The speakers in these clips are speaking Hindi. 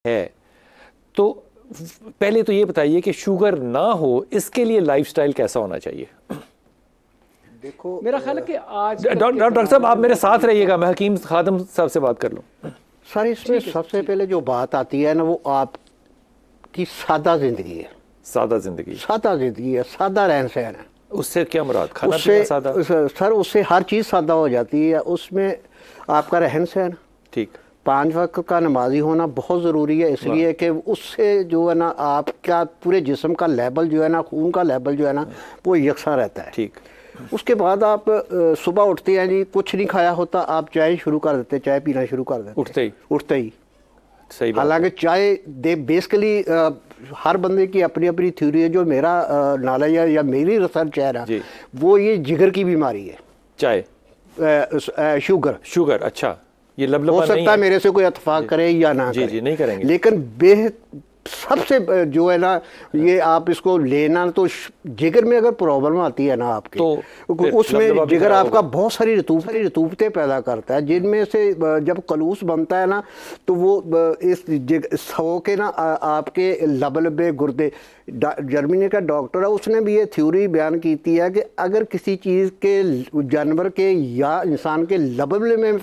है। तो पहले तो ये बताइए कि शुगर ना हो इसके लिए लाइफस्टाइल कैसा होना चाहिए? देखो, मेरा ख्याल है कि आज डॉक्टर साहब आप मेरे साथ रहिएगा, मैं हकीम खादम साहब से बात कर लूँ। सर इसमें सबसे पहले जो बात आती है ना, वो आपकी सादा जिंदगी है। सादा जिंदगी, सादा जिंदगी है, सादा रहन सहन है। उससे क्या मुराद? खाना उससे पीना सादा? सर उससे हर चीज़ सादा हो जाती है। उसमें आपका रहन सहन, ठीक, 5 वक्त का नमाजी होना बहुत ज़रूरी है, इसलिए कि उससे जो है ना आपका पूरे जिस्म का लेवल जो है ना, खून का लेवल जो है ना, वो यकसा रहता है। ठीक। उसके बाद आप सुबह उठते हैं जी, कुछ नहीं खाया होता, आप चाय शुरू कर देते, चाय पीना शुरू कर देते उठते ही। सही बात। हालांकि चाय बेसिकली हर बंदे की अपनी अपनी थ्योरी है। जो मेरा नॉलेज है या मेरी रिसर्च है ना, वो ये जिगर की बीमारी है, चाय, शुगर। अच्छा, ये लबलबा हो सकता है मेरे से कोई इत्तेफाक करे या ना करे। जी नहीं करेंगे, लेकिन सबसे जो है ना, ये आप इसको लेना, तो जिगर में अगर प्रॉब्लम आती है ना आपके, तो उसमें जिगर आपका बहुत सारी रतूबतें पैदा करता है, जिनमें से जब कलूस बनता है ना, तो वो इस सौ के ना आपके लबलबे गुर्दे, जर्मनी का डॉक्टर है, उसने भी ये थ्योरी बयान की थी है कि अगर किसी चीज़ के, जानवर के या इंसान के लबलबे में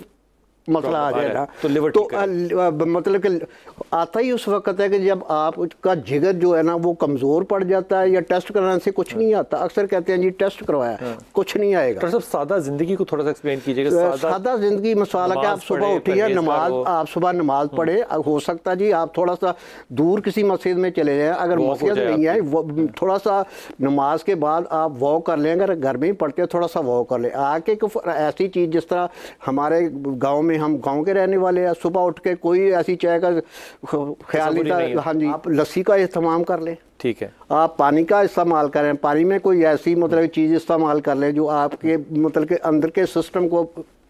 मसला आ जाए ना, तो मतलब कि आता ही उस वक्त है कि जब आपका जिगर जो है ना वो कमज़ोर पड़ जाता है, या टेस्ट कराने से कुछ नहीं आता। अक्सर कहते हैं जी टेस्ट करवाया, कुछ नहीं आएगा। तो सब सादा जिंदगी को थोड़ा सा एक्सप्लेन कीजिएगा। सादा जिंदगी मसाला कि आप सुबह उठिए, आप सुबह नमाज पढ़े, हो सकता है जी आप थोड़ा सा दूर किसी मस्जिद में चले जाएं, अगर मस्जिद नहीं है, थोड़ा सा नमाज के बाद आप वॉक कर लें, अगर घर में ही पढ़ते हैं थोड़ा सा वॉक कर लें। आके ऐसी चीज़, जिस तरह हमारे गाँव में, हम गांव के रहने वाले हैं, सुबह उठ के कोई ऐसी चाय का ख्याल नहीं था, हाँ जी, आप लस्सी का इस्तेमाल कर लें, ठीक है, आप पानी का इस्तेमाल करें, पानी में कोई ऐसी मतलब चीज़ इस्तेमाल कर लें जो आपके मतलब के अंदर के सिस्टम को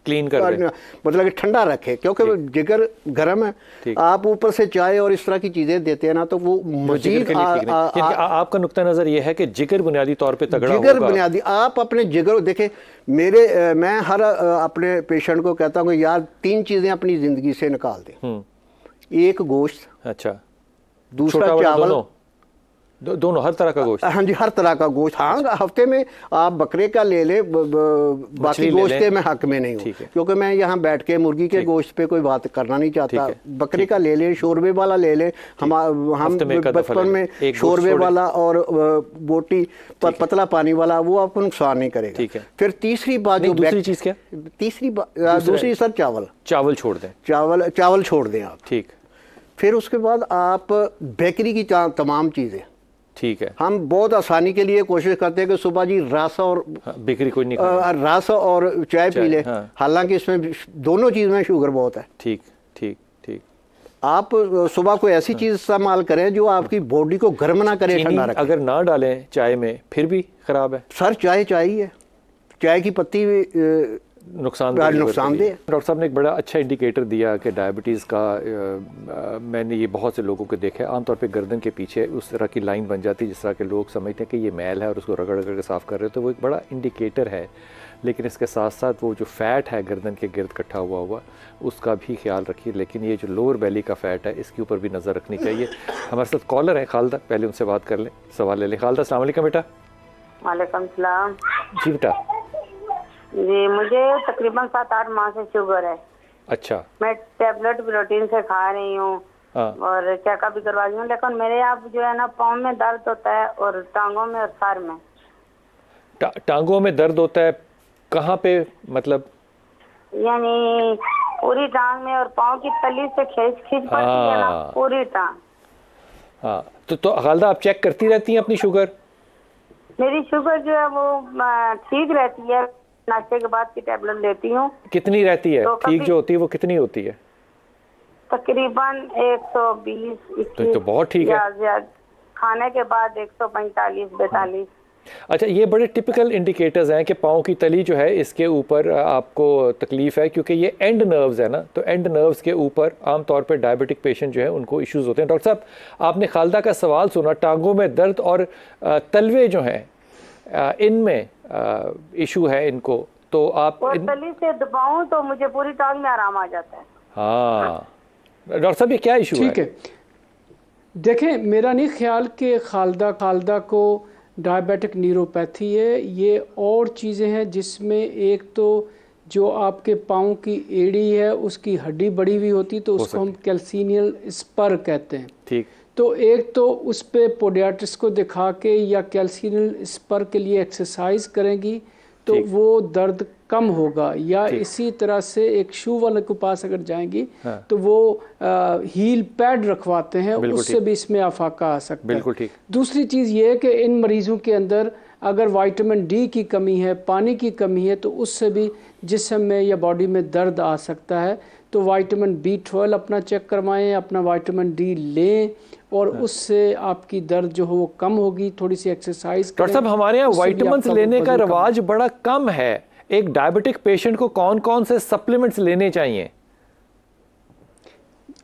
क्लीन कर दे, मतलब कि ठंडा रखे, क्योंकि जिगर गर्म है। आप ऊपर से चाय और इस तरह की चीज़ें देते हैं ना, तो वो मजीद आपका नुक्ता नज़र ये है कि जिगर बुनियादी तौर पे तगड़ा होगा। जिगर बुनियादी, आप अपने जिगर देखें। मैं हर अपने पेशेंट को कहता हूँ कि यार 3 चीज़ें अपनी ज़िंदगी से निकाल दें। एक गोश्त, अच्छा, दूसरा चावल, दोनों हर तरह का गोश्त। हाँ जी, हर तरह का गोश्त। हाँ, हफ्ते में आप बकरे का ले ले, बाकी गोश्त के मैं हक में नहीं हूँ, क्योंकि मैं यहाँ बैठ के मुर्गी के गोश्त पे कोई बात करना नहीं चाहता। बकरे का ले ले, शोरबे वाला ले ले। हम बचपन में शोरबे वाला और बोटी पर पतला पानी वाला, वो आपको नुकसान नहीं करेगा। फिर तीसरी बात, जो दूसरी चीज़ क्या? दूसरी सर चावल छोड़ दें। चावल छोड़ दें आप, ठीक। फिर उसके बाद आप बेकरी की तमाम चीज़ें, ठीक है। हम बहुत आसानी के लिए कोशिश करते हैं कि सुबह जी रस और बेकरी कोई नहीं, रस और चाय पी ले। हालांकि इसमें दोनों चीज़ में शुगर बहुत है। ठीक ठीक ठीक। आप सुबह कोई ऐसी चीज़ इस्तेमाल करें जो आपकी बॉडी को गर्म ना करे, ठंडा रखे। अगर ना डालें चाय में फिर भी ख़राब है सर। चाय ही है, चाय की पत्ती नुकसानदेह। डॉक्टर साहब ने एक बड़ा अच्छा इंडिकेटर दिया कि डायबिटीज़ का, मैंने ये बहुत से लोगों को देखा है, आमतौर पे गर्दन के पीछे उस तरह की लाइन बन जाती है जिस तरह के लोग समझते हैं कि ये मैल है और उसको रगड़ रगड़ के साफ़ कर रहे हो, तो वो एक बड़ा इंडिकेटर है। लेकिन इसके साथ साथ वो जो फ़ैट है गर्दन के गिर्द इकट्ठा हुआ उसका भी ख्याल रखिए। लेकिन ये जो लोअर बेली का फ़ैट है इसके ऊपर भी नज़र रखनी चाहिए। हमारे साथ कॉलर है खालदा, पहले उनसे बात कर लें, सवाल ले लें। खालदा, अस्सलाम वालेकुम बेटा। वालेकुम सलाम जी बेटा। जी, मुझे तकरीबन 7-8 माह से शुगर है। अच्छा। मैं टैबलेट भी रूटीन से खा रही हूँ और चेकअप भी करवा रही हूँ, लेकिन मेरे आप जो है ना पाँव में दर्द होता है और टांगों में और सर में। टांगों में दर्द होता है कहाँ पे, मतलब? यानी पूरी टांग में और पाँव की तली से खींच पड़ती है ना पूरी टांग। हाँ, तो खालदा आप चेक करती रहती हैं अपनी शुगर? मेरी शुगर जो है वो ठीक रहती है, नाश्ते के बाद की टैबलेट लेती हूँ। कितनी रहती है? तो ठीक जो होती है वो कितनी होती है? तकरीबन 120। तो बहुत ठीक है। खाने के बाद 145-42। अच्छा, ये बड़े टिपिकल इंडिकेटर्स हैं कि पाँव की तली जो है इसके ऊपर आपको तकलीफ़ है, क्योंकि ये एंड नर्व्स है ना, तो एंड नर्व्स के ऊपर आमतौर पर डायबिटिक पेशेंट जो है उनको इश्यूज़ होते हैं। डॉक्टर साहब, आपने खालदा का सवाल सुना, टांगों में दर्द और तलवे जो हैं इनमें इशू है इनको, तो आप तली से दबाऊं तो मुझे पूरी टांग में आराम आ जाता है। हाँ डॉक्टर साहब, ये क्या इशू है? ठीक है। देखें, मेरा नहीं ख्याल कि खालदा को डायबिटिक न्यूरोपैथी है। ये और चीज़ें हैं जिसमें एक तो जो आपके पाँव की एड़ी है उसकी हड्डी बड़ी हुई होती तो उसको हम कैल्सीनियल स्पर कहते हैं। ठीक। तो एक तो उस पे पोडियाट्रिस्ट को दिखा के या कैल्सीनियल स्पर के लिए एक्सरसाइज करेंगी तो वो दर्द कम होगा, या इसी तरह से एक शू वाले के पास अगर जाएंगी तो वो हील पैड रखवाते हैं, उससे भी इसमें आफाका आ सकता है। बिल्कुल ठीक। दूसरी चीज़ ये है कि इन मरीज़ों के अंदर अगर विटामिन डी की कमी है, पानी की कमी है, तो उससे भी जिस्म में या बॉडी में दर्द आ सकता है। तो विटामिन B12 अपना चेक करवाएं, अपना विटामिन डी लें और उससे आपकी दर्द जो हो वो कम होगी। थोड़ी सी एक्सरसाइज करें। डॉक्टर साहब, हमारे यहाँ विटामिन्स लेने का रिवाज बड़ा कम है। एक डायबिटिक पेशेंट को कौन कौन से सप्लीमेंट्स लेने चाहिए?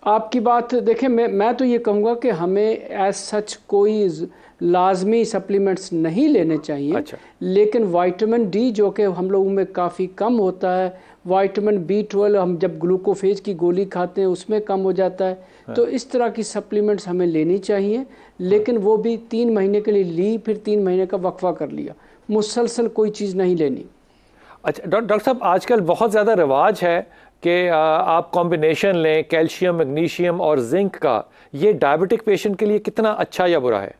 आपकी बात देखें, मैं तो ये कहूँगा कि हमें एज सच कोई लाजमी सप्लीमेंट्स नहीं लेने चाहिए। अच्छा। लेकिन विटामिन डी जो कि हम लोगों में काफ़ी कम होता है, विटामिन B12 हम जब ग्लूकोफेज की गोली खाते हैं उसमें कम हो जाता है। तो इस तरह की सप्लीमेंट्स हमें लेनी चाहिए, लेकिन वो भी 3 महीने के लिए ली, फिर 3 महीने का वक्फा कर लिया, मुसलसल कोई चीज़ नहीं लेनी। अच्छा डॉक्टर साहब, आजकल बहुत ज़्यादा रिवाज है कि आप कॉम्बिनेशन लें कैल्शियम, मैग्नीशियम और जिंक का। ये डायबिटिक पेशेंट के लिए कितना अच्छा या बुरा है?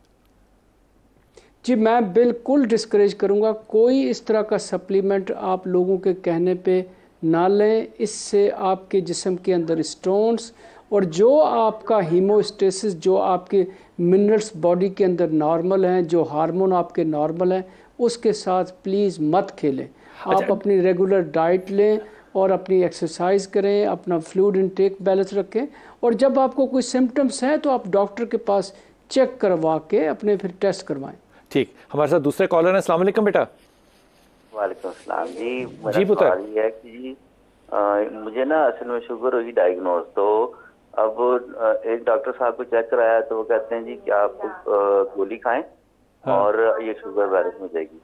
जी, मैं बिल्कुल डिस्करेज करूंगा। कोई इस तरह का सप्लीमेंट आप लोगों के कहने पे ना लें। इससे आपके जिस्म के अंदर स्टोन्स और जो आपका हीमोस्टेसिस, जो आपके मिनरल्स बॉडी के अंदर नॉर्मल हैं, जो हार्मोन आपके नॉर्मल हैं, उसके साथ प्लीज़ मत खेलें। आप अपनी रेगुलर डाइट लें और अपनी एक्सरसाइज करें, अपना फ्लूइड इनटेक बैलेंस रखें, और जब आपको कोई सिम्टम्स हैं तो आप डॉक्टर के पास चेक करवा के अपने फिर टेस्ट करवाएं। ठीक। हमारे साथ दूसरे कॉलर हैं। अस्सलाम वालेकुम बेटा। वालेकुम अस्सलाम जी। मेरा सवाल ये है कि मुझे ना असल में शुगर हुई डायग्नोज, तो अब एक डॉक्टर साहब को चेक कराया तो वो कहते हैं जी कि आप गोली खाएं और ये शुगर बैलेंस हो जाएगी।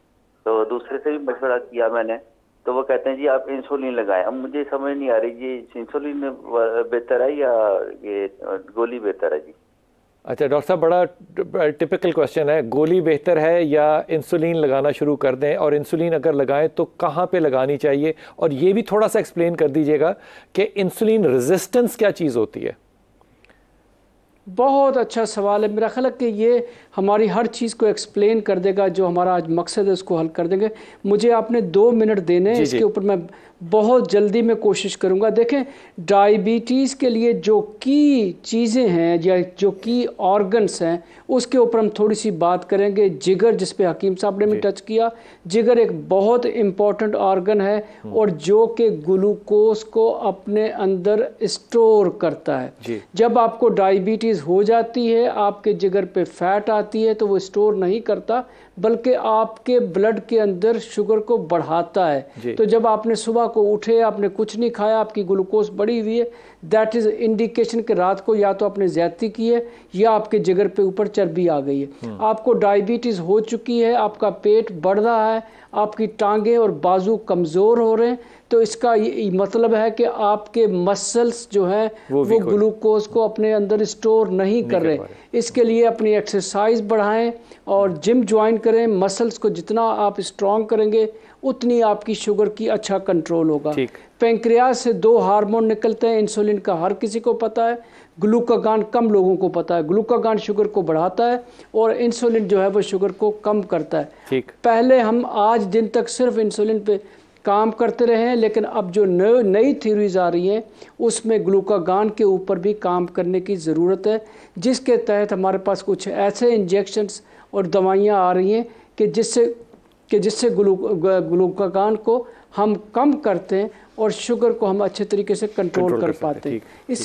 तो दूसरे से भी मशवरा किया मैंने, तो वो कहते हैं जी आप इंसुलिन लगाएं। अब मुझे समझ नहीं आ रही ये इंसुलिन बेहतर है या ये गोली बेहतर है जी? अच्छा डॉक्टर साहब, बड़ा टिपिकल क्वेश्चन है। गोली बेहतर है या इंसुलिन लगाना शुरू कर दें, और इंसुलिन अगर लगाएं तो कहाँ पे लगानी चाहिए? और ये भी थोड़ा सा एक्सप्लेन कर दीजिएगा कि इंसुलिन रेजिस्टेंस क्या चीज़ होती है? बहुत अच्छा सवाल है। मेरा ख्याल है कि ये हमारी हर चीज़ को एक्सप्लेन कर देगा, जो हमारा आज मकसद है उसको हल कर देंगे। मुझे आपने 2 मिनट देने हैं, इसके ऊपर मैं बहुत जल्दी में कोशिश करूंगा। देखें, डायबिटीज़ के लिए जो की चीज़ें हैं या जो की ऑर्गन्स हैं उसके ऊपर हम थोड़ी सी बात करेंगे। जिगर, जिस पे हकीम साहब ने भी टच किया, जिगर एक बहुत इम्पॉर्टेंट ऑर्गन है और जो कि ग्लूकोज को अपने अंदर स्टोर करता है। जब आपको डायबिटीज़ हो जाती है, आपके जिगर पे फैट आती है, तो वो स्टोर नहीं करता बल्कि आपके ब्लड के अंदर शुगर को बढ़ाता है। तो जब आपने सुबह को उठे, आपने कुछ नहीं खाया, आपकी ग्लूकोज बढ़ी हुई है, दैट इज़ इंडिकेशन कि रात को या तो आपने ज़्यादती की है या आपके जिगर पे ऊपर चर्बी आ गई है। आपको डायबिटीज़ हो चुकी है, आपका पेट बढ़ रहा है, आपकी टांगें और बाजू कमज़ोर हो रहे हैं, तो इसका ये मतलब है कि आपके मसल्स जो हैं वो ग्लूकोज को अपने अंदर स्टोर नहीं कर रहे। इसके लिए अपनी एक्सरसाइज बढ़ाएं और जिम ज्वाइन करें। मसल्स को जितना आप स्ट्रॉन्ग करेंगे उतनी आपकी शुगर की अच्छा कंट्रोल होगा। पेंक्रियाज से 2 हार्मोन निकलते हैं, इंसुलिन का हर किसी को पता है, ग्लूकागान कम लोगों को पता है। ग्लूकागान शुगर को बढ़ाता है और इंसुलिन जो है वो शुगर को कम करता है। पहले हम आज दिन तक सिर्फ इंसुलिन पे काम करते रहे हैं, लेकिन अब जो नई थ्योरीज आ रही हैं उसमें ग्लूकागान के ऊपर भी काम करने की ज़रूरत है, जिसके तहत हमारे पास कुछ ऐसे इंजेक्शंस और दवाइयाँ आ रही हैं कि जिससे ग्लूकागान को हम कम करते हैं और शुगर को हम अच्छे तरीके से कंट्रोल कर पाते हैं।